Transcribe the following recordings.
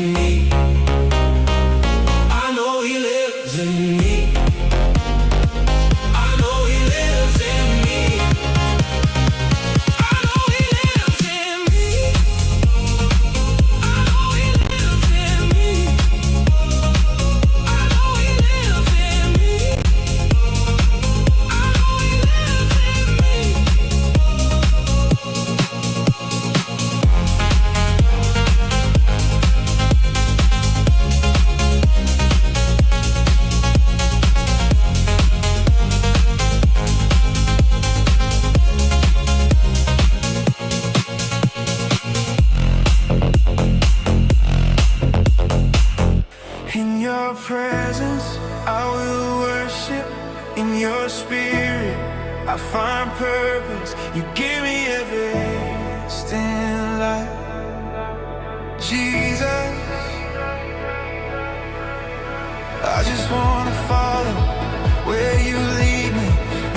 in me. I know he lives in me. I know he lives in me. I know he lives in me. I know he lives in me. I know he lives in me. I know he in your presence, I will worship. In your spirit, I find purpose. You give me everlasting life. Jesus, I just wanna follow where you lead me.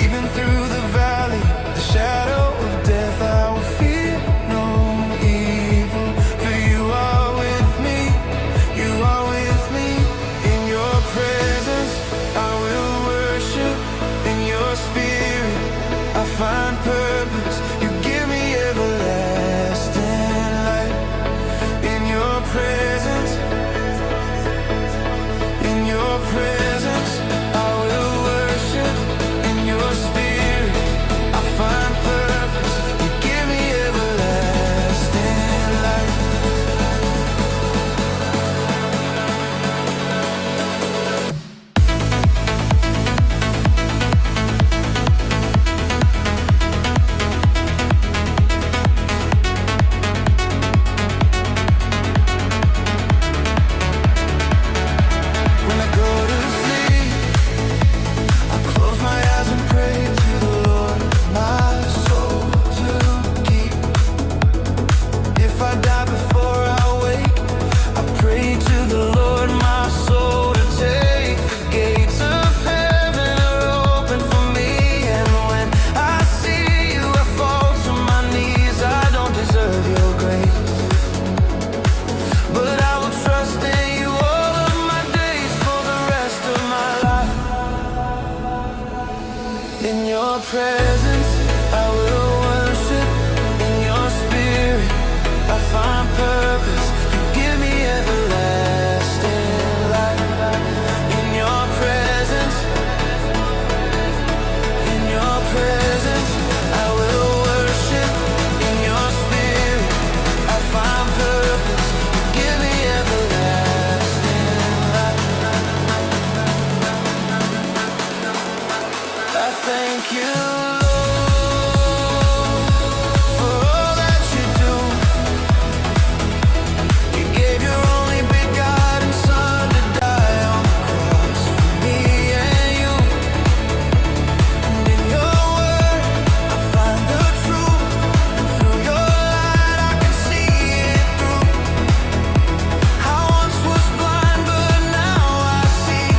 Even through the valley, the shadow of death, I will fear no evil. For you are with me, you are with me. In your presence, I will worship. In your spirit, I find purpose. You give me everlasting life. In your presence, in your presence, I will worship. In your spirit, I find purpose. You give me everlasting life. When I go to sleep, I close my eyes and pray to the Lord, my soul to keep. If I die before I wake, I pray to the Lord, my soul to take. The gates of heaven are open for me, and when I see you, I fall to my knees. I don't deserve your grace, but I will trust in you all of my days for the rest of my life. In your presence, I will worship. In your spirit, I find purpose. You give me everlasting life. In your presence, in your presence, I will worship. In your spirit, I find purpose. You give me everlasting life. I thank you, Lord, for all that you do. You gave your only begotten Son to die on the cross for me and you. And in your word, I find the truth. And through your light, I can see it through. I once was blind, but now I see.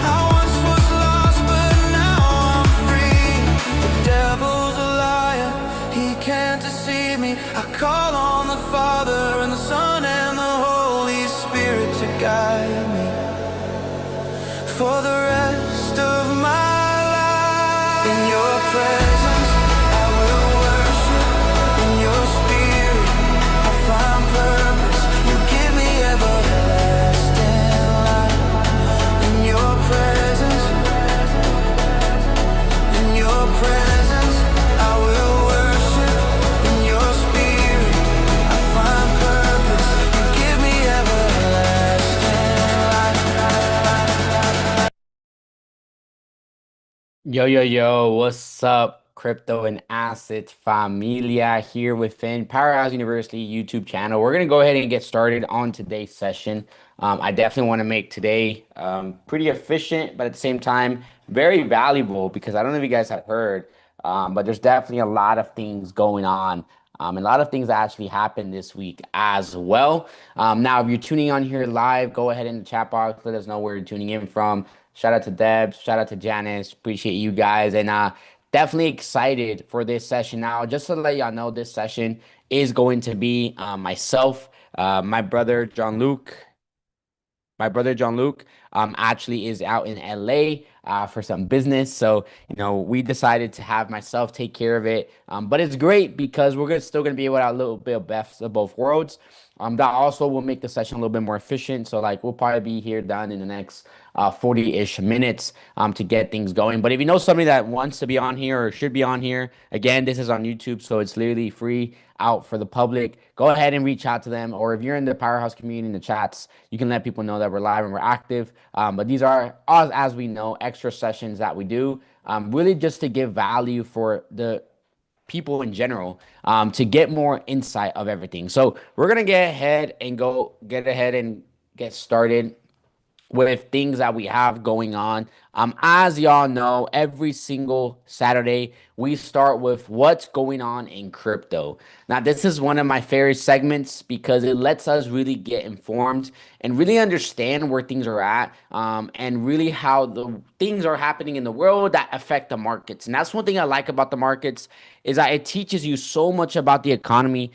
I once was lost, but now I'm free. The devil's a liar, he can't deceive me. I call on the Father and the Son and the Holy Spirit to guide me for the rest of my life. In your presence, I will worship. In your spirit, I find purpose. You give me everlasting life. In your presence, in your presence, I will worship. In your spirit, I find purpose. You give me everlasting life. Yo, yo, yo, what's up, crypto and asset familia here within Powerhouse University YouTube channel. We're going to go ahead and get started on today's session. I definitely want to make today pretty efficient, but at the same time, very valuable because I don't know if you guys have heard, but there's definitely a lot of things going on. And a lot of things that actually happened this week as well. Now, if you're tuning on here live, go ahead in the chat box. Let us know where you're tuning in from. Shout out to Debs. Shout out to Janice. Appreciate you guys. And definitely excited for this session. Now, just to let y'all know, this session is going to be myself, my brother, John Luke, My brother John Luke actually is out in LA for some business. So, we decided to have myself take care of it. But it's great because still gonna be able to have a little bit of best of both worlds. That also will make the session a little bit more efficient. So like we'll probably be here done in the next 40-ish minutes to get things going. But if you know somebody that wants to be on here or should be on here, again, this is on YouTube, so it's literally free out for the public. Go ahead and reach out to them. Or if you're in the Powerhouse community in the chats, you can let people know that we're live and we're active. But these are, as we know, extra sessions that we do, really just to give value for the people in general, to get more insight of everything. So we're gonna get ahead and get started with things that we have going on. As y'all know, every single Saturday we start with what's going on in crypto. Now, this is one of my favorite segments because it lets us really get informed and really understand where things are at, and really how the things are happening in the world that affect the markets. And that's one thing I like about the markets is that it teaches you so much about the economy,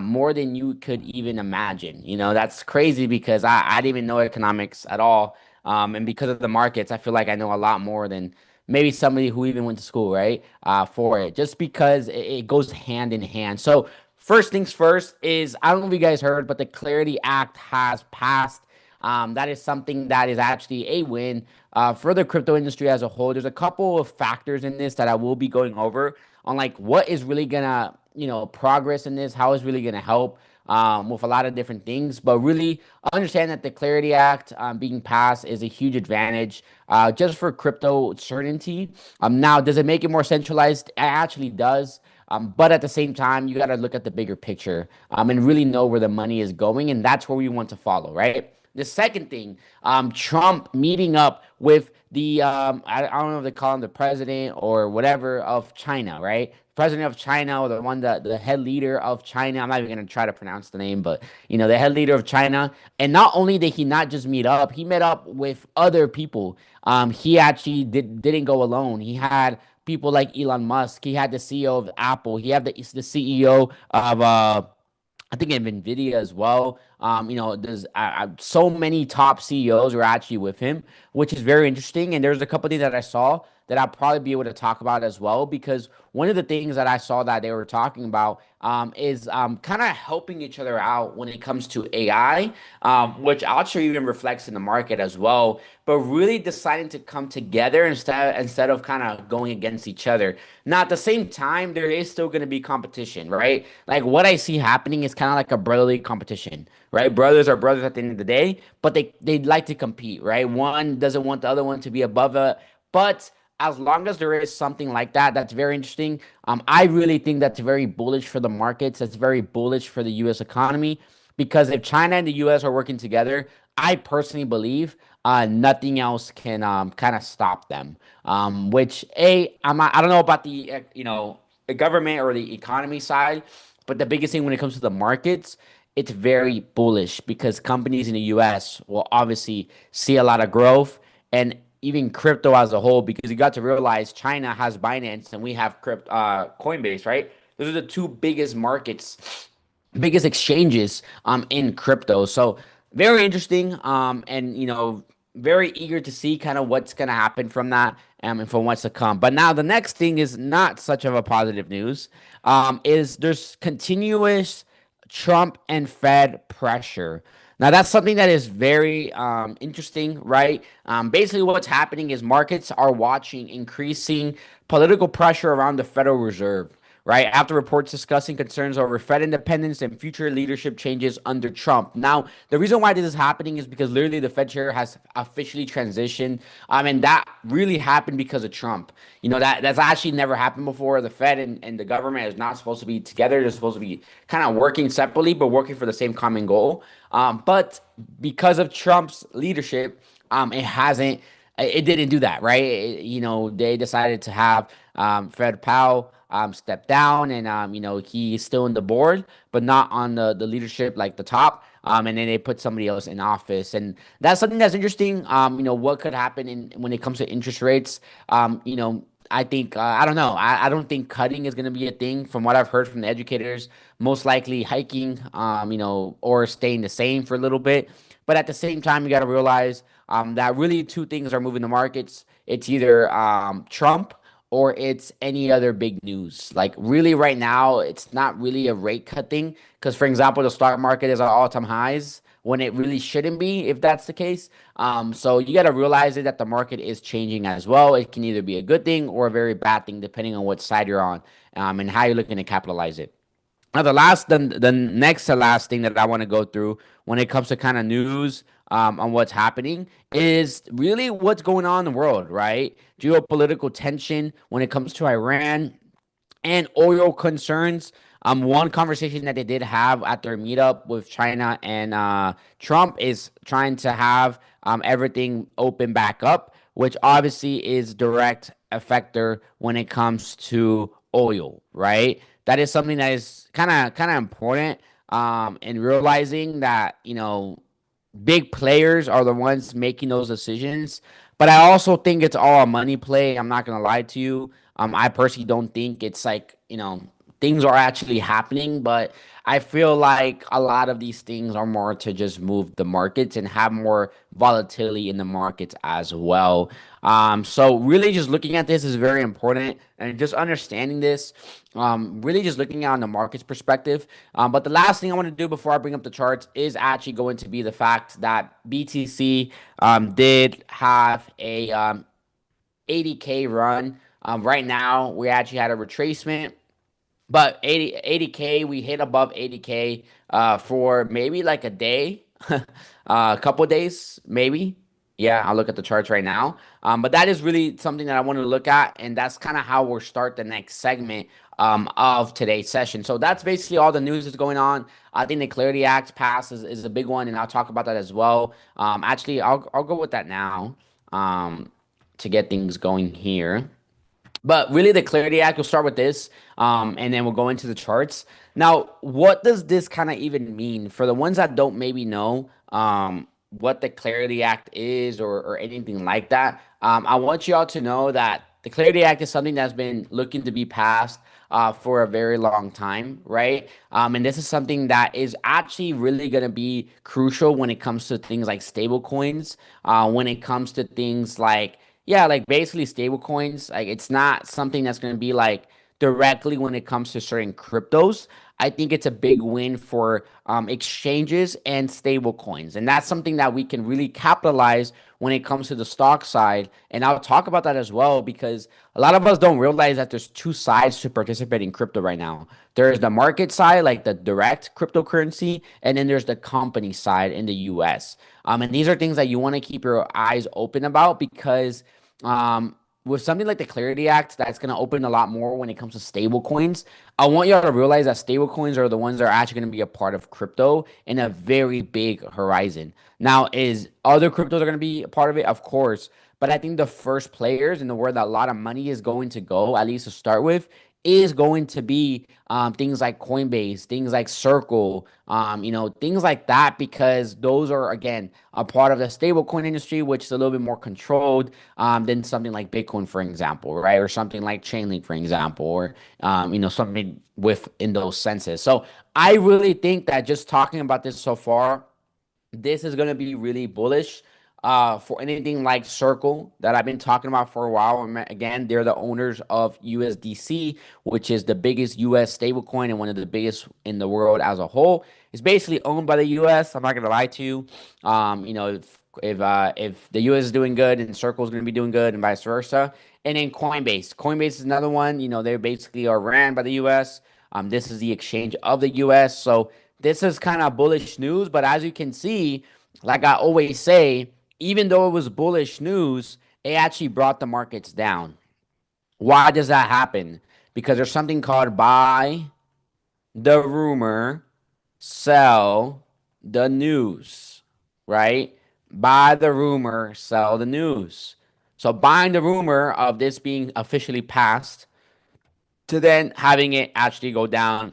more than you could even imagine. That's crazy because I didn't even know economics at all. And because of the markets, I feel like I know a lot more than maybe somebody who even went to school, right? For it, just because it goes hand in hand. So, first things first is I don't know if you guys heard, but the Clarity Act has passed. That is something that is actually a win for the crypto industry as a whole. There's a couple of factors in this that I will be going over on, like what is really gonna, progress in this, how it's really gonna help, with a lot of different things. But really understand that the Clarity Act being passed is a huge advantage, just for crypto certainty. Now, does it make it more centralized? It actually does. But at the same time, you got to look at the bigger picture, and really know where the money is going, and that's where we want to follow, right? The second thing, Trump meeting up with the I don't know if they call him the president or whatever of China, right? President of China, or the head leader of China. I'm not even gonna try to pronounce the name, but the head leader of China. And not only did he not just meet up, he met up with other people. He actually didn't go alone. He had people like Elon Musk. He had the CEO of Apple. He had the CEO of I think of Nvidia as well. There's so many top CEOs are actually with him, which is very interesting. And there's a couple things that I saw that I'll probably be able to talk about as well, because one of the things that I saw that they were talking about, is kind of helping each other out when it comes to AI, which actually even reflects in the market as well. But really deciding to come together instead of kind of going against each other. Now, at the same time, there is still going to be competition, right? Like what I see happening is kind of like a brotherly competition, right? Brothers are brothers at the end of the day, but they like to compete, right? One doesn't want the other one to be above it, but as long as there is something like that, that's very interesting. I really think that's very bullish for the markets. That's very bullish for the U.S. economy, because if China and the U.S. are working together, I personally believe nothing else can kind of stop them. Which I don't know about the government or the economy side, but the biggest thing when it comes to the markets, it's very bullish because companies in the US will obviously see a lot of growth, and even crypto as a whole, because you got to realize China has Binance and we have Coinbase, right? Those are the two biggest markets, biggest exchanges in crypto. So very interesting, and very eager to see kind of what's going to happen from that, and from what's to come. But now the next thing is not such of a positive news. Is there's continuous Trump and Fed pressure. Now that's something that is very interesting, right? Basically, what's happening is markets are watching increasing political pressure around the Federal Reserve, right? After reports discussing concerns over Fed independence and future leadership changes under Trump. Now, the reason why this is happening is because literally the Fed chair has officially transitioned, and that really happened because of Trump. That's actually never happened before. The Fed and the government is not supposed to be together. They're supposed to be kind of working separately, but working for the same common goal. But because of Trump's leadership, it hasn't. It didn't do that, right? They decided to have Fred Powell step down, and he's still in the board, but not on the leadership, like the top. And then they put somebody else in office, and that's something that's interesting. What could happen when it comes to interest rates. I think I don't know. I don't think cutting is going to be a thing. From what I've heard from the educators, most likely hiking, or staying the same for a little bit. But at the same time, you got to realize that really two things are moving the markets. It's either Trump or it's any other big news. Like really right now, it's not really a rate cut thing because, for example, the stock market is at all-time highs when it really shouldn't be if that's the case. So you got to realize it that the market is changing as well. It can either be a good thing or a very bad thing depending on what side you're on and how you're looking to capitalize it. Now, the next to last thing that I want to go through when it comes to kind of news on what's happening is really what's going on in the world, right? Geopolitical tension when it comes to Iran and oil concerns. One conversation that they did have at their meetup with China and Trump is trying to have everything open back up, which obviously is direct effector when it comes to oil, right? That is something that is kind of important in realizing that big players are the ones making those decisions. But I also think it's all a money play. I'm not gonna lie to you. I personally don't think it's like, things are actually happening, but I feel like a lot of these things are more to just move the markets and have more volatility in the markets as well. So really just looking at this is very important and just understanding this, really just looking at on the market's perspective. But the last thing I want to do before I bring up the charts is actually going to be the fact that BTC did have a 80K run. Right now, we actually had a retracement, but 80K, we hit above 80K for maybe like a day, a couple days, maybe. Yeah, I'll look at the charts right now. But that is really something that I want to look at, and that's kind of how we'll start the next segment of today's session. So that's basically all the news that's going on. I think the Clarity Act pass is a big one, and I'll talk about that as well. Actually, I'll go with that now to get things going here. But really, the Clarity Act, we'll start with this, and then we'll go into the charts. Now, what does this kind of even mean? For the ones that don't maybe know what the Clarity Act is or anything like that, I want you all to know that the Clarity Act is something that's been looking to be passed for a very long time, right? And this is something that is actually really going to be crucial when it comes to things like stable coins, when it comes to things like yeah, like basically stable coins. Like it's not something that's going to be like directly when it comes to certain cryptos. I think it's a big win for exchanges and stable coins. And that's something that we can really capitalize when it comes to the stock side. And I'll talk about that as well because a lot of us don't realize that there's two sides to participate in crypto right now. There's the market side, like the direct cryptocurrency, and then there's the company side in the US. And these are things that you want to keep your eyes open about because with something like the Clarity Act, that's going to open a lot more when it comes to stable coins. I want y'all to realize that stable coins are the ones that are actually going to be a part of crypto in a very big horizon. Now, is other cryptos are going to be a part of it? Of course. But I think the first players in the world that a lot of money is going to go, at least to start with, is going to be things like Coinbase, things like Circle, things like that, because those are, again, a part of the stablecoin industry, which is a little bit more controlled than something like Bitcoin, for example, right? Or something like Chainlink, for example, or, something with in those senses. So I really think that just talking about this so far, this is going to be really bullish for anything like Circle that I've been talking about for a while. And again, they're the owners of USDC, which is the biggest US stablecoin and one of the biggest in the world as a whole. It's basically owned by the US. I'm not going to lie to you. If the US is doing good and Circle is going to be doing good and vice versa. And then Coinbase. Coinbase is another one. They basically are ran by the US. This is the exchange of the US. So this is kind of bullish news, but as you can see, like I always say, even though it was bullish news, it actually brought the markets down. Why does that happen? Because there's something called buy the rumor, sell the news, right? Buy the rumor, sell the news. So buying the rumor of this being officially passed to then having it actually go down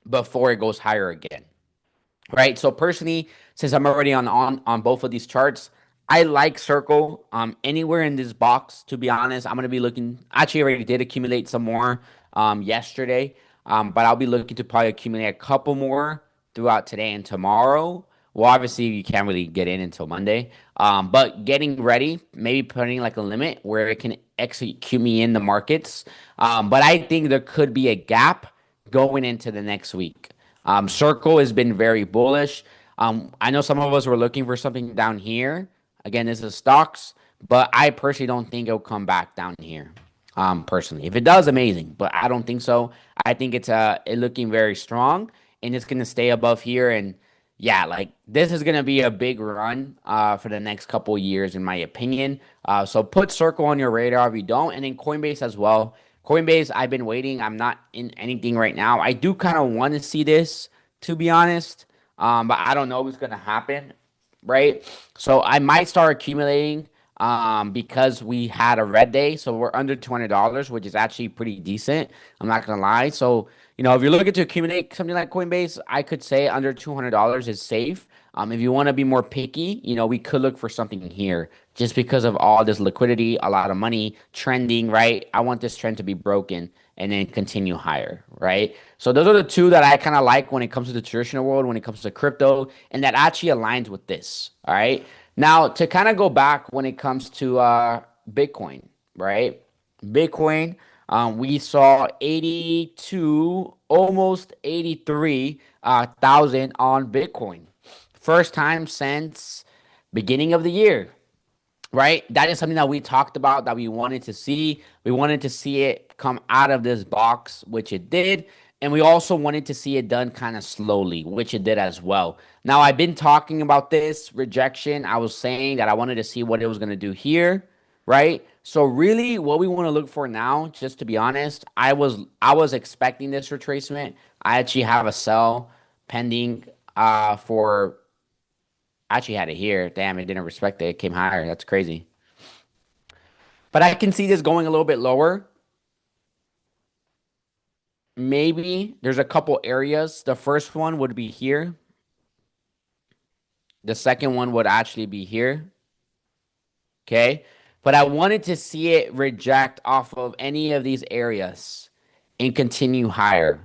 before it goes higher again, right? So personally, since I'm already on both of these charts, I like Circle. Anywhere in this box, to be honest, I'm gonna be looking. Actually, I already did accumulate some more yesterday, but I'll be looking to probably accumulate a couple more throughout today and tomorrow. Well, obviously you can't really get in until Monday. But getting ready, maybe putting like a limit where it can execute me in the markets. But I think there could be a gap going into the next week. Circle has been very bullish. I know some of us were looking for something down here. Again, this is stocks, but I personally don't think it'll come back down here. Personally, if it does, amazing, but I don't think so. I think it looking very strong, and it's gonna stay above here. And yeah, like this is gonna be a big run for the next couple of years, in my opinion. So put Circle on your radar if you don't, and then Coinbase as well. Coinbase, I've been waiting. I'm not in anything right now. I do kind of want to see this, to be honest, but I don't know what's gonna happen, right? So I might start accumulating because we had a red day, so we're under $200, which is actually pretty decent. I'm not gonna lie. So if you're looking to accumulate something like Coinbase, I could say under $200 is safe. If you want to be more picky, we could look for something here just because of all this liquidity, a lot of money trending, right? I want this trend to be broken and then continue higher, right? So those are the two that I kind of like when it comes to the traditional world, when it comes to crypto, and that actually aligns with this, all right? Now, to kind of go back when it comes to Bitcoin, right? Bitcoin, we saw 82, almost 83 thousand on Bitcoin. First time since beginning of the year, right? That is something that we talked about that we wanted to see. We wanted to see it come out of this box, which it did. And we also wanted to see it done kind of slowly, which it did as well. Now, I've been talking about this rejection. I was saying that I wanted to see what it was going to do here, right? So really what we want to look for now, just to be honest, I was expecting this retracement. I actually have a sell pending for I actually had it here. Damn, it didn't respect it. It came higher. That's crazy. But I can see this going a little bit lower. Maybe there's a couple areas. The first one would be here. The second one would actually be here. Okay. But I wanted to see it reject off of any of these areas and continue higher,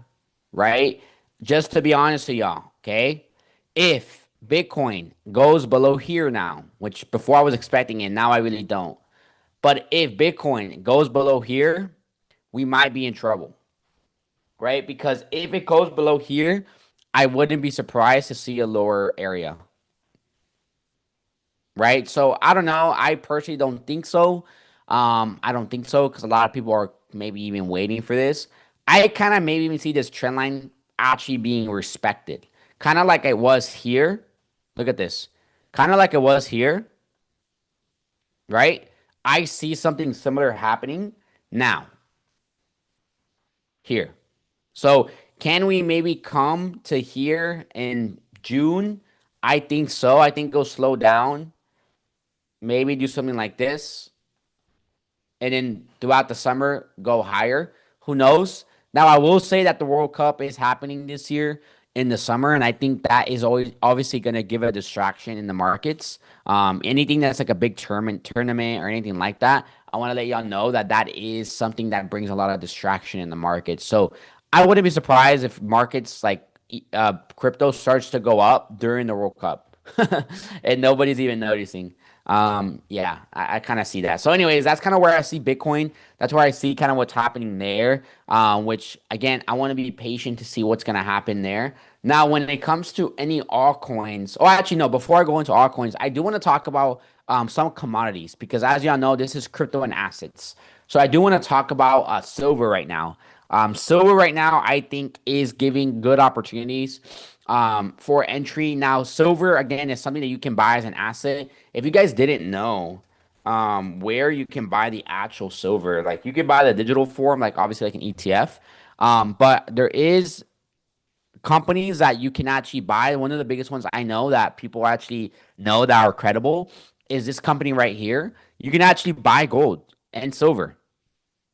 right? Just to be honest with y'all, okay? If Bitcoin goes below here now, which before I was expecting it, now I really don't. But if Bitcoin goes below here, we might be in trouble, right? Because if it goes below here, I wouldn't be surprised to see a lower area, right? So I don't know. I personally don't think so. I don't think so because a lot of people are maybe even waiting for this. I kind of maybe even see this trend line actually being respected, kind of like it was here. Look at this, kind of like it was here, right? I see something similar happening now here. So can we maybe come to here in June? I think so. I think go slow down. Maybe do something like this, and then throughout the summer go higher. Who knows? Now I will say that the World Cup is happening this year in the summer, and I think that is always obviously going to give a distraction in the markets. Anything that's like a big tournament or anything like that, I want to let y'all know that that is something that brings a lot of distraction in the market. So I wouldn't be surprised if markets like crypto starts to go up during the World Cup, and nobody's even noticing. Yeah, I kind of see that. So, anyways, that's kind of where I see Bitcoin. That's where I see kind of what's happening there. Which again, I want to be patient to see what's gonna happen there. Now, when it comes to any altcoins, oh, actually, no. Before I go into altcoins, I do want to talk about some commodities because, as y'all know, this is crypto and assets. So, I do want to talk about silver right now. Silver right now, I think, is giving good opportunities for entry. Now, silver again is something that you can buy as an asset. If you guys didn't know, where you can buy the actual silver, like you can buy the digital form, like obviously like an ETF. But there is companies that you can actually buy. One of the biggest ones I know that people actually know that are credible is this company right here. You can actually buy gold and silver,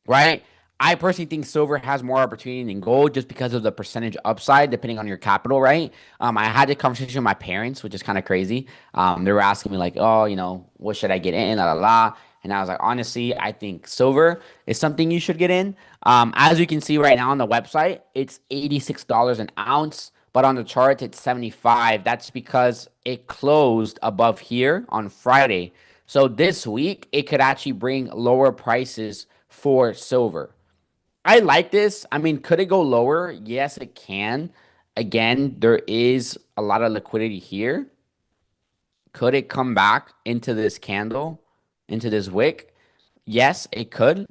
right? I personally think silver has more opportunity than gold just because of the percentage upside, depending on your capital, right? I had a conversation with my parents, which is kind of crazy. They were asking me like, oh, what should I get in, la la la. And I was like, honestly, I think silver is something you should get in. As you can see right now on the website, it's $86 an ounce. but on the chart it's 75. That's because it closed above here on Friday. So this week it could actually bring lower prices for silver. I like this. I mean, could it go lower? Yes, it can. Again, there is a lot of liquidity here. Could it come back into this candle, into this wick? Yes, it could,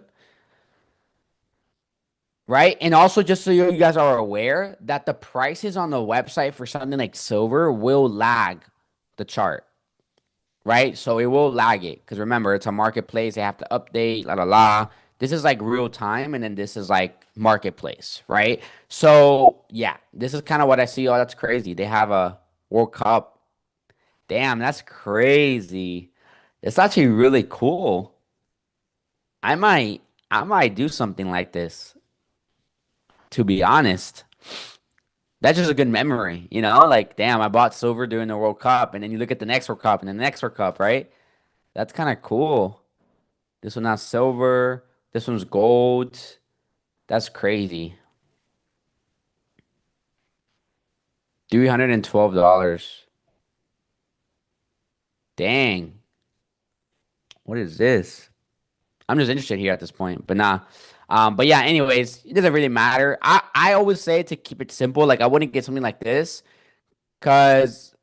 right? And also, just so you guys are aware that the prices on the website for something like silver will lag the chart, right? So it will lag it because remember, it's a marketplace. They have to update, la la la. This is like real time, and then this is like marketplace, right? So yeah, this is kind of what I see. Oh, that's crazy. They have a World Cup. Damn, that's crazy. It's actually really cool. I might, I might do something like this, to be honest. That's just a good memory, you know? Like, damn, I bought silver during the World Cup, and then you look at the next World Cup and the next World Cup, right? That's kind of cool. This one has silver. This one's gold. That's crazy. $312. Dang. What is this? I'm just interested here at this point, but nah. But yeah, anyways, it doesn't really matter. I always say to keep it simple. Like I wouldn't get something like this because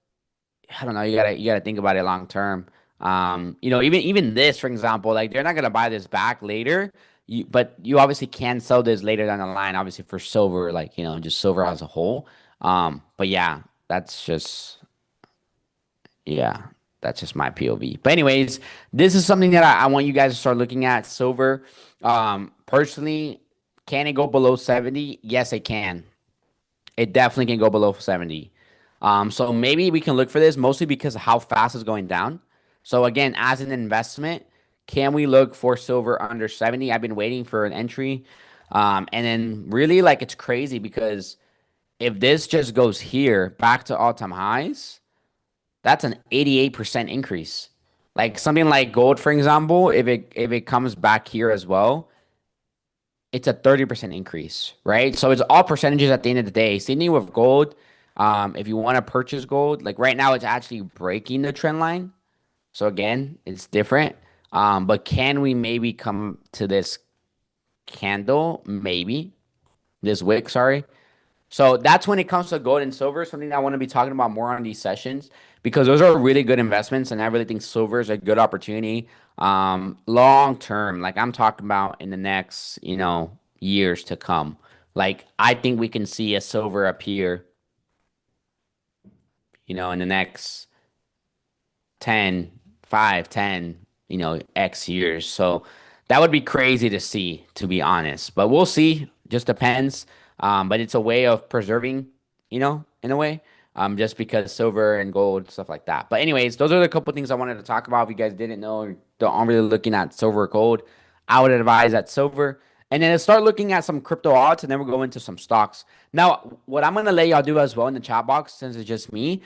I don't know, you gotta think about it long term. Even this, for example, like they're not gonna buy this back later. But you obviously can sell this later down the line, obviously for silver, like just silver as a whole. But yeah, that's just yeah, that's just my POV. But anyways, this is something that I want you guys to start looking at. Silver. Personally, can it go below 70? Yes, it can. It definitely can go below 70. So maybe we can look for this mostly because of how fast it's going down. So again, as an investment, can we look for silver under 70? I've been waiting for an entry. And then really like it's crazy because if this just goes here back to all-time highs, that's an 88% increase. Like something like gold, for example, if it comes back here as well, it's a 30% increase, right? So it's all percentages at the end of the day. Same thing with gold. If you want to purchase gold, like right now, it's actually breaking the trend line. So again, it's different. But can we maybe come to this candle? Maybe this wick, sorry. So that's when it comes to gold and silver, something that I want to be talking about more on these sessions because those are really good investments, and I really think silver is a good opportunity, long term. Like I'm talking about in the next, years to come. Like I think we can see a silver appear, in the next 10, 5, 10, X years. So that would be crazy to see, to be honest. But we'll see. Just depends. But it's a way of preserving, in a way. Just because silver and gold, stuff like that. But anyways, those are the couple things I wanted to talk about. If you guys didn't know or aren't really looking at silver or gold, I would advise that silver. And then start looking at some crypto odds, and then we'll go into some stocks. Now, what I'm gonna let y'all do as well in the chat box, since it's just me,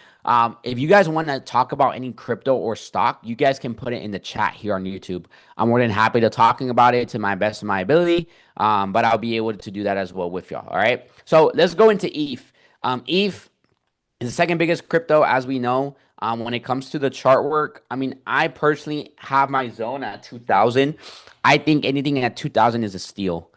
if you guys want to talk about any crypto or stock, you guys can put it in the chat here on YouTube. I'm more than happy to talking about it to my best of my ability, but I'll be able to do that as well with y'all. All right. So let's go into ETH. ETH is the second biggest crypto, as we know. When it comes to the chart work, I mean, I personally have my zone at 2000. I think anything at 2000 is a steal.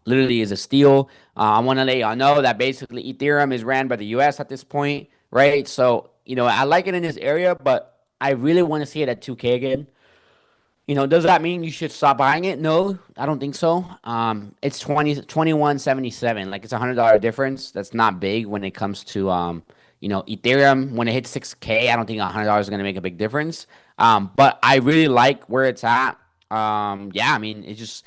Literally is a steal. I want to let y'all know that basically Ethereum is ran by the US at this point, right? So, I like it in this area, but I really want to see it at 2K again. Does that mean you should stop buying it? No, I don't think so. It's 21.77. Like it's $100 difference. That's not big when it comes to Ethereum. When it hits 6K, I don't think $100 is gonna make a big difference. But I really like where it's at. Yeah, I mean, it's just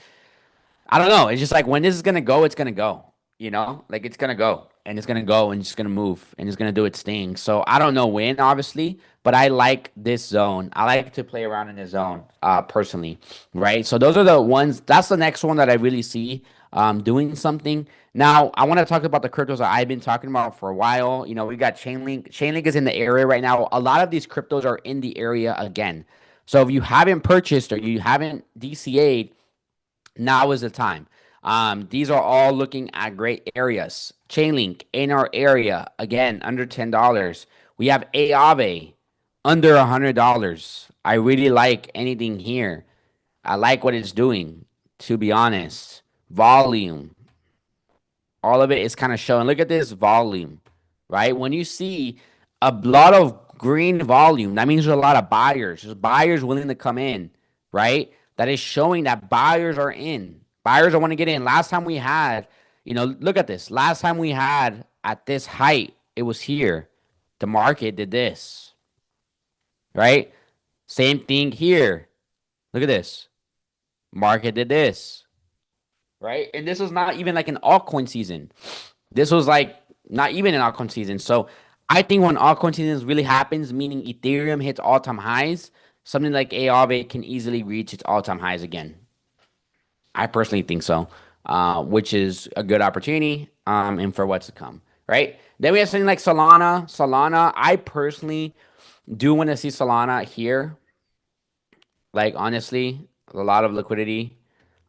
I don't know. It's just like when this is gonna go, it's gonna go. Like it's gonna go and it's gonna go and it's gonna move and it's gonna do its thing. So I don't know when, obviously, but I like this zone. I like to play around in this zone, personally, right? So those are the ones. That's the next one that I really see doing something. Now I want to talk about the cryptos that I've been talking about for a while. We got Chainlink. Chainlink is in the area right now. A lot of these cryptos are in the area again. So if you haven't purchased or you haven't DCA'd, now is the time. These are all looking at great areas. Chainlink in our area, again, under $10. We have Aave under $100. I really like anything here. I like what it's doing, to be honest. Volume, all of it is kind of showing. Look at this volume, right? When you see a lot of green volume, that means there's a lot of buyers. There's buyers willing to come in, right? That is showing that buyers are in. Buyers are want to get in. Last time we had, look at this. Last time we had at this height, it was here. The market did this, right? Same thing here. Look at this. Market did this, right? And this was not even like an altcoin season. This was like not even an altcoin season. So I think when altcoin season really happens, meaning Ethereum hits all-time highs, something like Aave can easily reach its all-time highs again. I personally think so, which is a good opportunity and for what's to come, right? Then we have something like Solana. Solana, I personally do want to see Solana here. Like honestly, a lot of liquidity.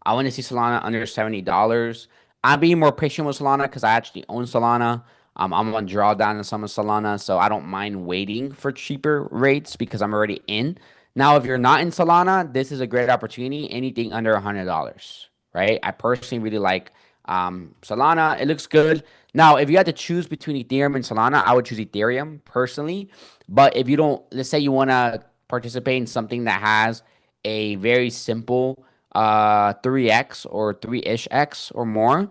I want to see Solana under $70. I'm being more patient with Solana because I actually own Solana. I'm gonna draw down on some of Solana, so I don't mind waiting for cheaper rates because I'm already in. Now, if you're not in Solana, this is a great opportunity. Anything under $100, right? I personally really like Solana. It looks good. Now, if you had to choose between Ethereum and Solana, I would choose Ethereum personally. But if you don't, let's say you want to participate in something that has a very simple 3x or 3-ish x or more,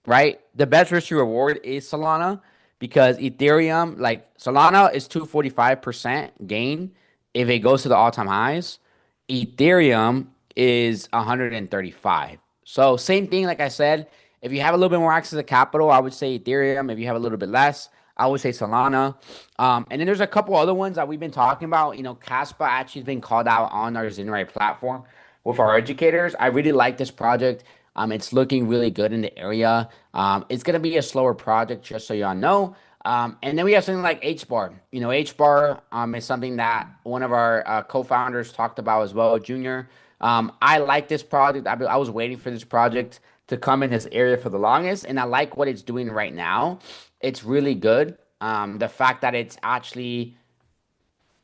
right? The best risk to reward is Solana because Ethereum, like Solana is 245% gain if it goes to the all-time highs. Ethereum is 135. So same thing, like I said, if you have a little bit more access to capital, I would say Ethereum. If you have a little bit less, I would say Solana. And then there's a couple other ones that we've been talking about. Caspa actually has been called out on our Zenrai platform with our educators. I really like this project. It's looking really good in the area. It's gonna be a slower project, just so y'all know. And then we have something like HBAR. HBAR is something that one of our co-founders talked about as well, Junior. I like this project. I was waiting for this project to come in this area for the longest, and I like what it's doing right now. It's really good. The fact that it's actually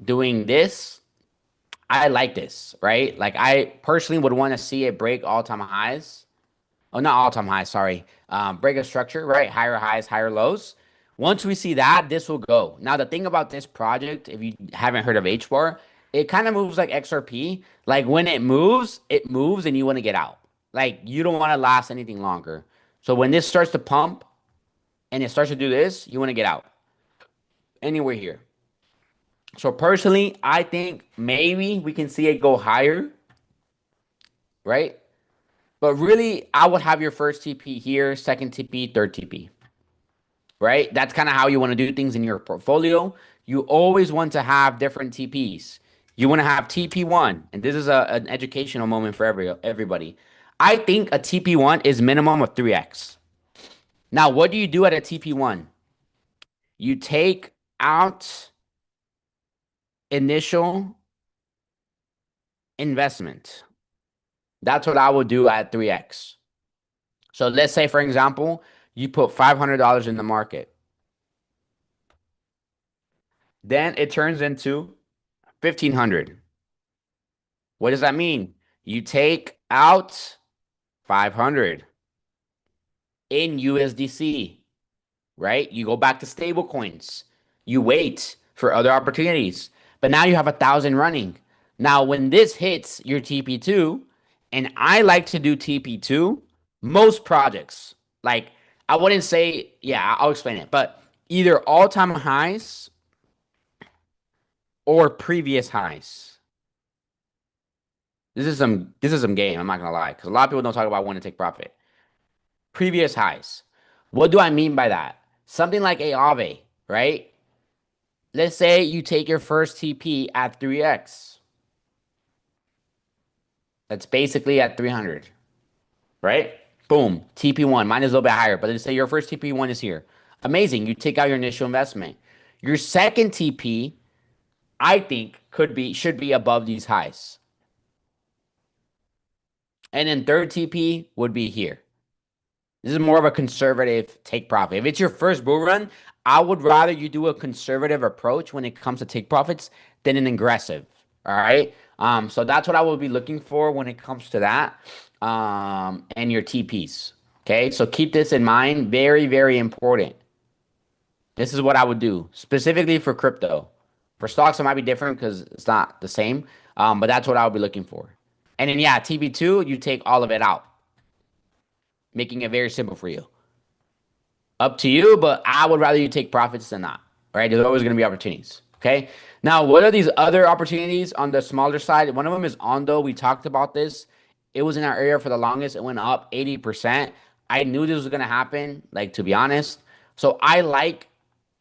doing this, I like this, right? Like I personally would want to see it break all-time highs. Oh, not all-time highs, sorry. Break a structure, right? Higher highs, higher lows. Once we see that, this will go. Now, the thing about this project, if you haven't heard of HBAR, it kind of moves like XRP. Like when it moves and you want to get out. Like you don't want to last anything longer. So when this starts to pump and it starts to do this, you want to get out. Anywhere here. So personally, I think maybe we can see it go higher, right? But really, I would have your first TP here, second TP, third TP, right? That's kind of how you want to do things in your portfolio. You always want to have different TPs. You want to have TP1, and this is an educational moment for everybody. I think a TP1 is minimum of 3x. Now, what do you do at a TP1? You take out initial investment. That's what I would do at 3x. So let's say, for example, you put $500 in the market. Then it turns into 1,500. What does that mean? You take out 500 in USDC, right? You go back to stable coins. You wait for other opportunities. But now you have 1,000 running. Now, when this hits your TP2, and I like to do TP2, most projects, like I wouldn't say, yeah, I'll explain it, but either all-time highs or previous highs. This is some game, I'm not gonna lie, because a lot of people don't talk about when to take profit. Previous highs. What do I mean by that? Something like Aave, right? Let's say you take your first TP at 3x. That's basically at 300, right? Boom, TP1. Mine is a little bit higher, but let's say your first TP1 is here. Amazing. You take out your initial investment. Your second TP, I think, should be above these highs. And then third TP would be here. This is more of a conservative take profit. If it's your first bull run, I would rather you do a conservative approach when it comes to take profits than an aggressive. All right. So that's what I will be looking for when it comes to that. And your TPs. Okay. So keep this in mind. Very, very important. This is what I would do specifically for crypto. For stocks, it might be different because it's not the same. But that's what I would be looking for. And then, yeah, TP2, you take all of it out, making it very simple for you. Up to you, but I would rather you take profits than not, right? There's always going to be opportunities. Okay. Now, what are these other opportunities on the smaller side? One of them is Ondo. We talked about this. It was in our area for the longest. It went up 80%. I knew this was going to happen, like to be honest. So I like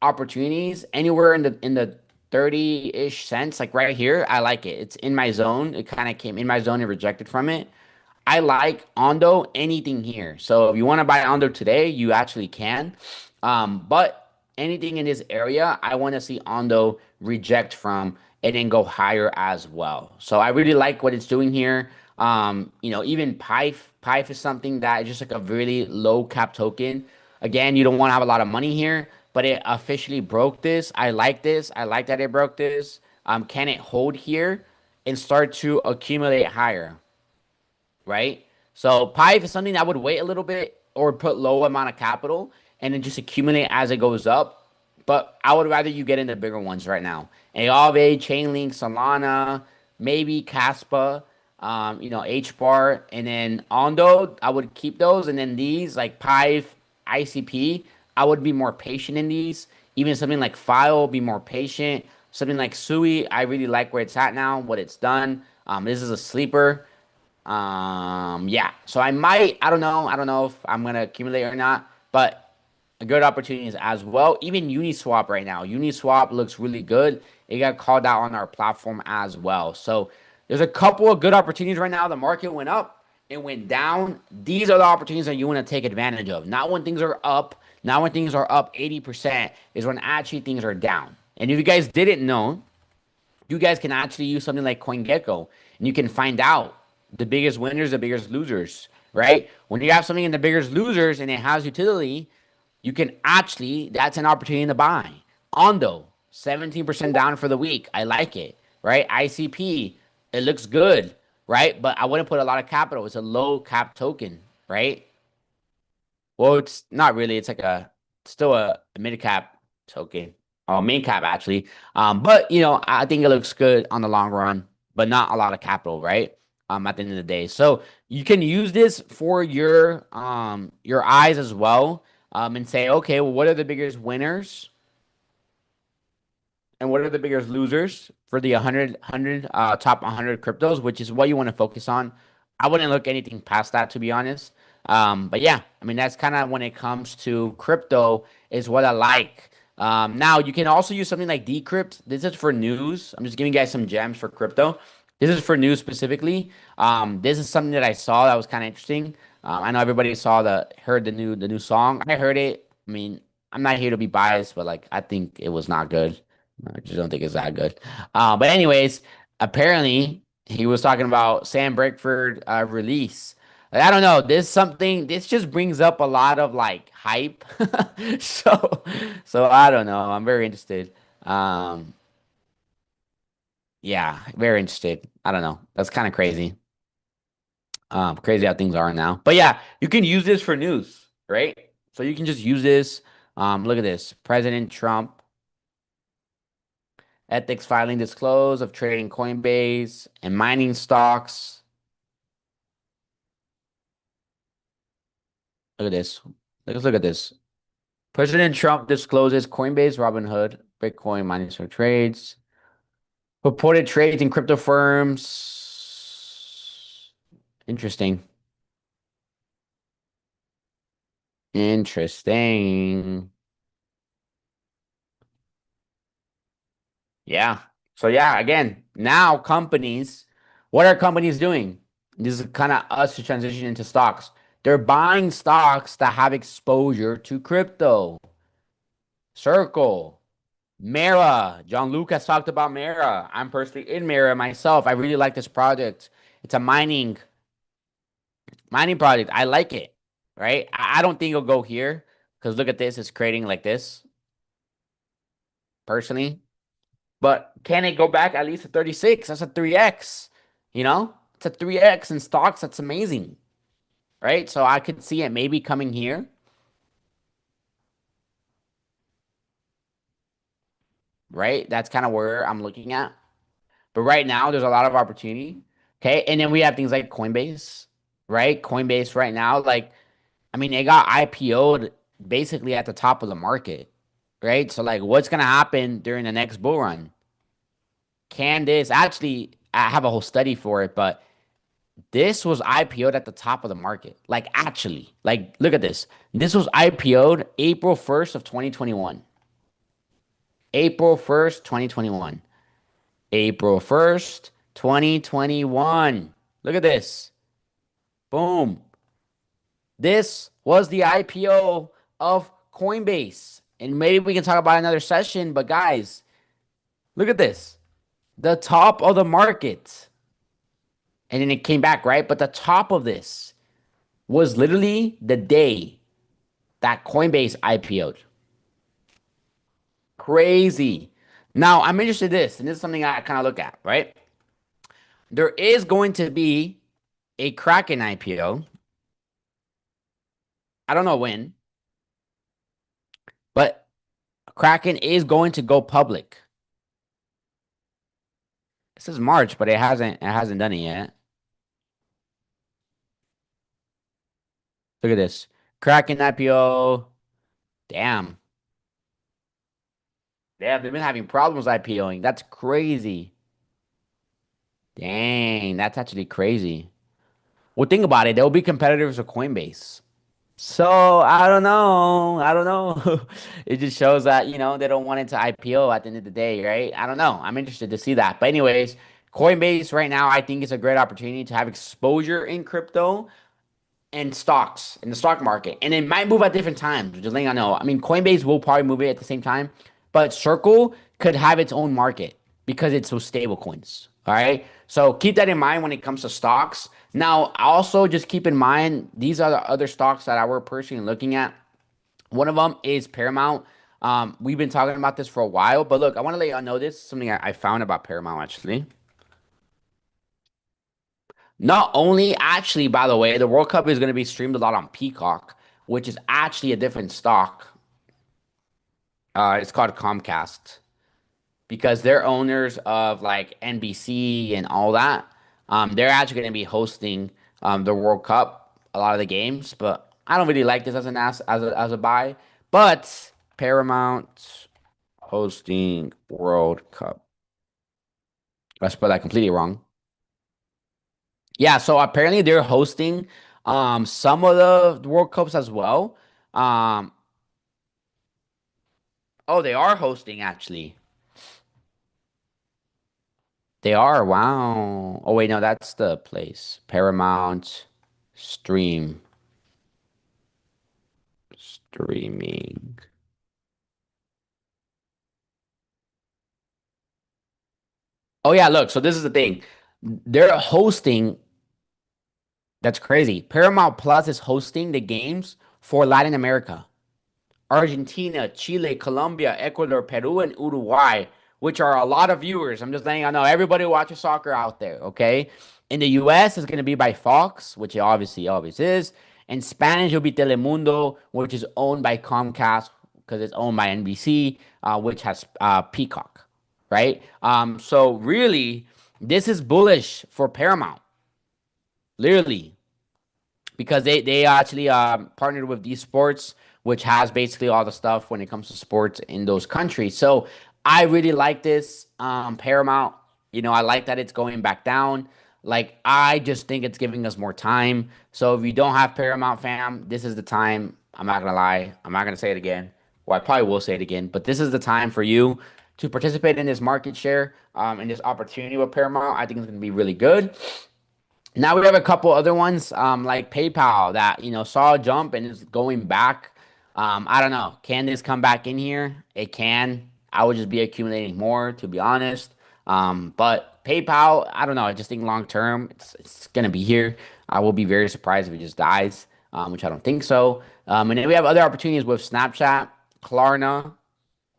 opportunities anywhere in the 30-ish cents, like right here. I like it. It's in my zone. It kind of came in my zone and rejected from it. I like Ondo anything here. So if you want to buy Ondo today, you actually can. But anything in this area, I want to see Ondo reject from and then go higher as well. So I really like what it's doing here. Even PIFE is something that is just like a really low cap token. Again, you don't want to have a lot of money here, but it officially broke this. I like this. I like that it broke this. Can it hold here and start to accumulate higher? Right? So Pipe is something I would wait a little bit or put low amount of capital and then just accumulate as it goes up. But I would rather you get in the bigger ones right now. Aave, Chainlink, Solana, maybe Caspa, HBAR, and then Ondo, I would keep those. And then these like Pive, ICP, I would be more patient in these. Even something like File, be more patient. Something like Sui, I really like where it's at now, what it's done. This is a sleeper. Yeah. So I don't know if I'm gonna accumulate or not, but good opportunities as well. Even Uniswap right now. Uniswap looks really good. It got called out on our platform as well. So there's a couple of good opportunities right now. The market went up, it went down. These are the opportunities that you want to take advantage of. Not when things are up, not when things are up 80%, is when actually things are down. And if you guys didn't know, you guys can actually use something like CoinGecko and you can find out the biggest winners, the biggest losers, right? When you have something in the biggest losers and it has utility, you can actually, that's an opportunity to buy. Ondo, 17% down for the week. I like it, right? ICP, it looks good, right? But I wouldn't put a lot of capital. It's a low cap token, right? Well, it's not really. It's like still a mid cap token, or main cap actually. But I think it looks good on the long run, but not a lot of capital, right? At the end of the day, so you can use this for your eyes as well, and say, okay, well, what are the biggest winners? And what are the biggest losers for the 100 top 100 cryptos, which is what you want to focus on. I wouldn't look anything past that, to be honest. But yeah, I mean, that's kind of when it comes to crypto is what I like. Now you can also use something like Decrypt. This is for news. I'm just giving you guys some gems for crypto. This is for news specifically. This is something that I saw that was kind of interesting. I know everybody heard the new song. I heard it. I mean, I'm not here to be biased, but like I think it was not good. I just don't think it's that good. But anyways, apparently he was talking about Sam Breakford release. Like, I don't know. This just brings up a lot of like hype. So so I don't know. I'm very interested. Um yeah, very interested. I don't know. That's kind of crazy. Crazy how things are now. But yeah, you can use this for news, right? So you can just use this. Look at this. President Trump ethics filing disclose of trading Coinbase and mining stocks. Look at this. Let's look at this. President Trump discloses Coinbase, Robinhood, Bitcoin mining stock trades, reported trades in crypto firms. Interesting. Interesting. Yeah. So yeah, again, now what are companies doing? This is kind of us to transition into stocks. They're buying stocks that have exposure to crypto. Circle, Mara. John Luke has talked about Mara. I'm personally in Mara myself. I really like this project. It's a mining project. I like it. right? I don't think it'll go here because look at this, it's creating like this, personally. But can it go back at least to 36? That's a 3x, you know? It's a 3x in stocks. That's amazing, right? So I could see it maybe coming here, right? That's kind of where I'm looking at. But right now, there's a lot of opportunity. Okay. And then we have things like Coinbase, right? Coinbase right now, like, I mean, it got IPO'd basically at the top of the market, right? So, like, what's going to happen during the next bull run? Can this actually, I have a whole study for it, but this was IPO'd at the top of the market. Like, actually, like, look at this. This was IPO'd April 1st of 2021. April 1st, 2021. April 1st, 2021. Look at this. Boom. This was the IPO of Coinbase. And maybe we can talk about another session, but guys, look at this. The top of the market. And then it came back, right? But the top of this was literally the day that Coinbase IPO'd. Crazy. Now, I'm interested in this, and this is something I kind of look at, right? There is going to be a Kraken IPO. I don't know when, but Kraken is going to go public. This is March, but it hasn't done it yet. Look at this. Kraken IPO. Damn. They've been having problems IPOing. That's crazy. Dang, that's actually crazy. Well, think about it. They'll be competitors with Coinbase. So I don't know. I don't know. It just shows that, they don't want it to IPO at the end of the day, right? I don't know. I'm interested to see that. But anyways, Coinbase right now, I think is a great opportunity to have exposure in crypto and stocks in the stock market. And it might move at different times, just letting I know. I mean, Coinbase will probably move it at the same time, but Circle could have its own market because it's those stable coins. All right. So keep that in mind when it comes to stocks. Now, also just keep in mind these are the other stocks that I were personally looking at. One of them is Paramount. We've been talking about this for a while, but look, I want to let y'all know this. Something I found about Paramount actually. Not only, actually, by the way, the World Cup is going to be streamed a lot on Peacock, which is actually a different stock. It's called Comcast because they're owners of like NBC and all that. They're actually going to be hosting the World Cup, a lot of the games, but I don't really like this as an as a buy. But Paramount hosting World Cup. I spelled that completely wrong. Yeah, so apparently they're hosting some of the World Cups as well. Um oh, they are hosting actually. They are. Wow. Oh wait, no, that's the place. Paramount Stream Streaming. Oh yeah, look, so this is the thing. They're hosting, that's crazy. Paramount Plus is hosting the games for Latin America. Argentina, Chile, Colombia, Ecuador, Peru, and Uruguay, which are a lot of viewers. I'm just letting you know everybody watches soccer out there, okay? In the US, it's going to be by Fox, which it obviously always is. In Spanish, it'll be Telemundo, which is owned by Comcast because it's owned by NBC, which has Peacock, right? So really, this is bullish for Paramount, literally because they actually partnered with these sports, which has basically all the stuff when it comes to sports in those countries. So I really like this Paramount. I like that it's going back down. Like I just think it's giving us more time. So if you don't have Paramount, fam, this is the time. I'm not gonna lie. I'm not gonna say it again. Well, I probably will say it again, but this is the time for you to participate in this market share, in this opportunity with Paramount. I think it's gonna be really good. Now we have a couple other ones, like PayPal that saw a jump and is going back. I don't know. Can this come back in here? It can. I would just be accumulating more, to be honest. But PayPal, I don't know. I just think long term, it's gonna be here. I will be very surprised if it just dies. which I don't think so. And then we have other opportunities with Snapchat, Klarna,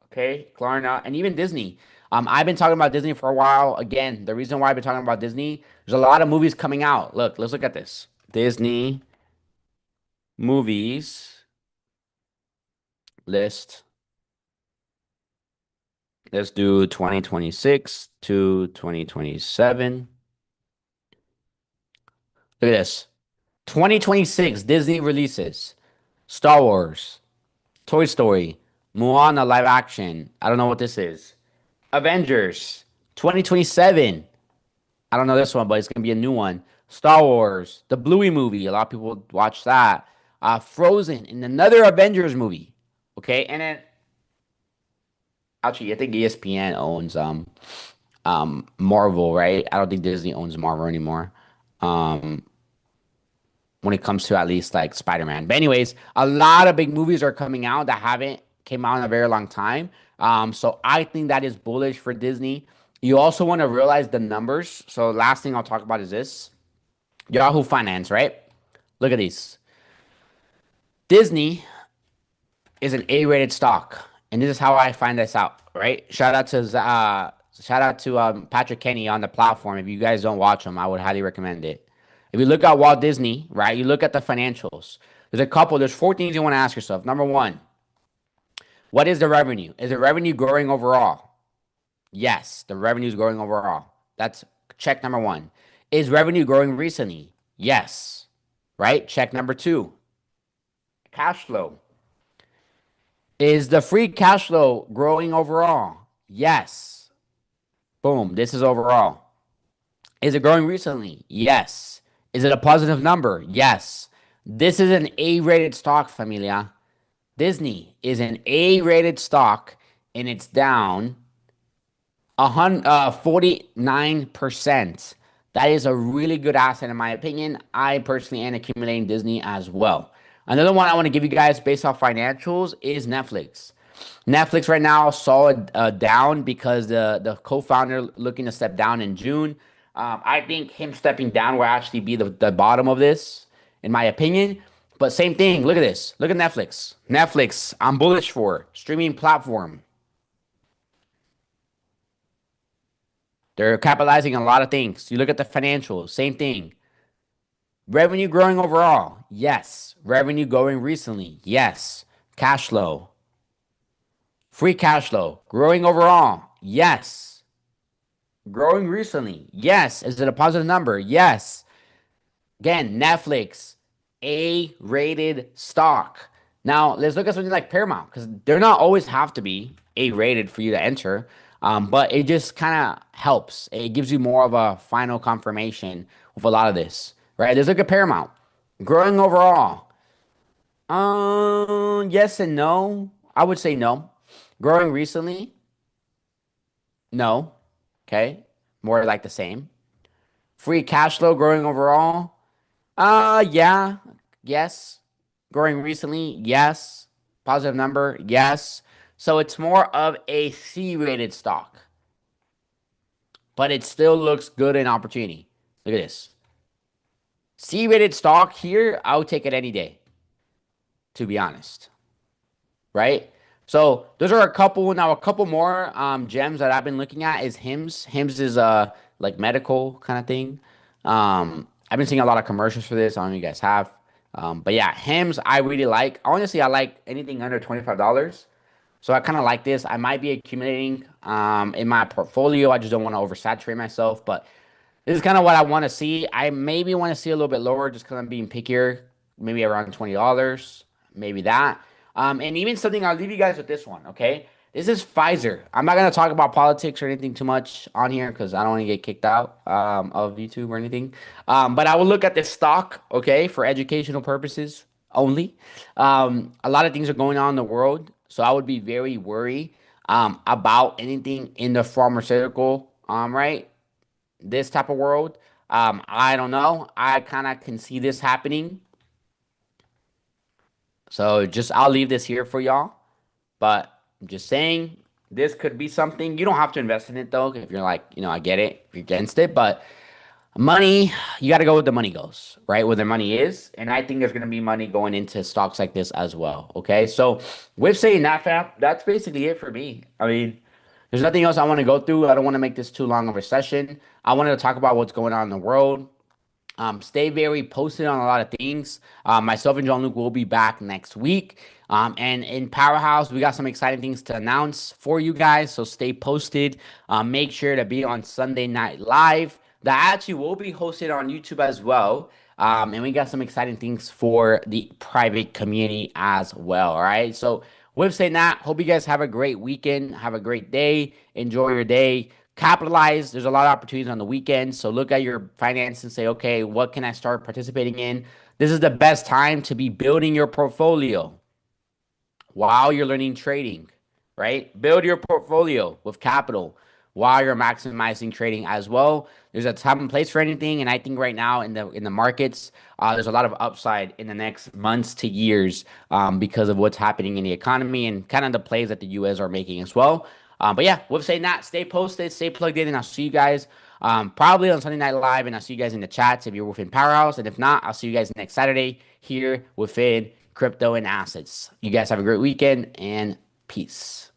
okay, Klarna, and even Disney. I've been talking about Disney for a while. Again, the reason why I've been talking about Disney, there's a lot of movies coming out. Look, let's look at this. Disney movies list. Let's do 2026 to 2027. Look at this. 2026 Disney releases Star Wars, Toy Story, Moana live action. I don't know what this is. Avengers 2027. I don't know this one, but it's gonna be a new one. Star Wars, the Bluey movie. A lot of people watch that. Frozen and another Avengers movie. Okay, and then actually, I think ESPN owns Marvel, right? I don't think Disney owns Marvel anymore. Um, when it comes to at least like Spider-Man. But anyways, a lot of big movies are coming out that haven't came out in a very long time. So I think that is bullish for Disney. You also want to realize the numbers. So last thing I'll talk about is this. Yahoo Finance, right? Look at these. Disney is an A-rated stock, and this is how I find this out. Right? Shout out to Patrick Kenny on the platform. If you guys don't watch him, I would highly recommend it. If you look at Walt Disney, right? You look at the financials. There's four things you want to ask yourself. Number one, what is the revenue? Is the revenue growing overall? Yes, the revenue is growing overall. That's check number one. Is revenue growing recently? Yes. Right? Check number two. Cash flow. Is the free cash flow growing overall? Yes. Boom. This is overall. Is it growing recently? Yes. Is it a positive number? Yes. This is an A-rated stock, familia. Disney is an A-rated stock, and it's down 49%. That is a really good asset in my opinion. I personally am accumulating Disney as well. Another one I want to give you guys based off financials is Netflix. Netflix right now saw it down because the co-founder looking to step down in June. I think him stepping down will actually be the bottom of this, in my opinion. But same thing. Look at this. Look at Netflix. Netflix, I'm bullish for streaming platform. They're capitalizing on a lot of things. You look at the financials, same thing. Revenue growing overall, yes. Revenue growing recently, yes. Cash flow, free cash flow, growing overall, yes. Growing recently, yes. Is it a positive number? Yes. Again, Netflix, A-rated stock. Now, let's look at something like Paramount, because they're not always have to be A-rated for you to enter. But it just kind of helps. It gives you more of a final confirmation with a lot of this, right? Let's look at Paramount. Growing overall. Yes and no. I would say no. Growing recently? No. Okay. More like the same. Free cash flow growing overall? Yeah. Yes. Growing recently? Yes. Positive number? Yes. So it's more of a C-rated stock, but it still looks good in opportunity. Look at this. C-rated stock here, I would take it any day, to be honest. Right? So those are a couple more gems that I've been looking at is Hims. Hims is like medical kind of thing. I've been seeing a lot of commercials for this. I don't know if you guys have. But yeah, Hims I really like. Honestly, I like anything under $25. So I kind of like this. I might be accumulating in my portfolio. I just don't want to oversaturate myself. But this is kind of what I want to see. I maybe want to see a little bit lower just because I'm being pickier. Maybe around $20. Maybe that. And even something, I'll leave you guys with this one, okay? This is Pfizer. I'm not going to talk about politics or anything too much on here because I don't want to get kicked out of YouTube or anything. But I will look at this stock, okay, for educational purposes only. A lot of things are going on in the world. So I would be very worried about anything in the pharmaceutical, right? This type of world. I don't know. I kind of can see this happening. So just I'll leave this here for y'all. But I'm just saying this could be something. You don't have to invest in it though. If you're like, I get it. If you're against it. But Money, you got to go where the money goes, right? Where the money is. And I think there's going to be money going into stocks like this as well. Okay. So, with saying that, fam, that's basically it for me. I mean, there's nothing else I want to go through. I don't want to make this too long of a session. I wanted to talk about what's going on in the world. Stay very posted on a lot of things. Myself and John Luke will be back next week. And in Powerhouse, we got some exciting things to announce for you guys. So stay posted. Make sure to be on Sunday Night Live. That actually will be hosted on YouTube as well. And we got some exciting things for the private community as well. All right. So with saying that, hope you guys have a great weekend. Have a great day. Enjoy your day. Capitalize. There's a lot of opportunities on the weekend. So look at your finance and say, okay, what can I start participating in? This is the best time to be building your portfolio while you're learning trading, right? Build your portfolio with capital while you're maximizing trading as well. There's a time and place for anything, and I think right now in the markets, there's a lot of upside in the next months to years because of what's happening in the economy and kind of the plays that the U.S. are making as well. But yeah, with saying that, stay posted, stay plugged in, and I'll see you guys probably on Sunday Night Live, and I'll see you guys in the chats if you're within Powerhouse, and if not, I'll see you guys next Saturday here within crypto and assets. You guys have a great weekend and peace.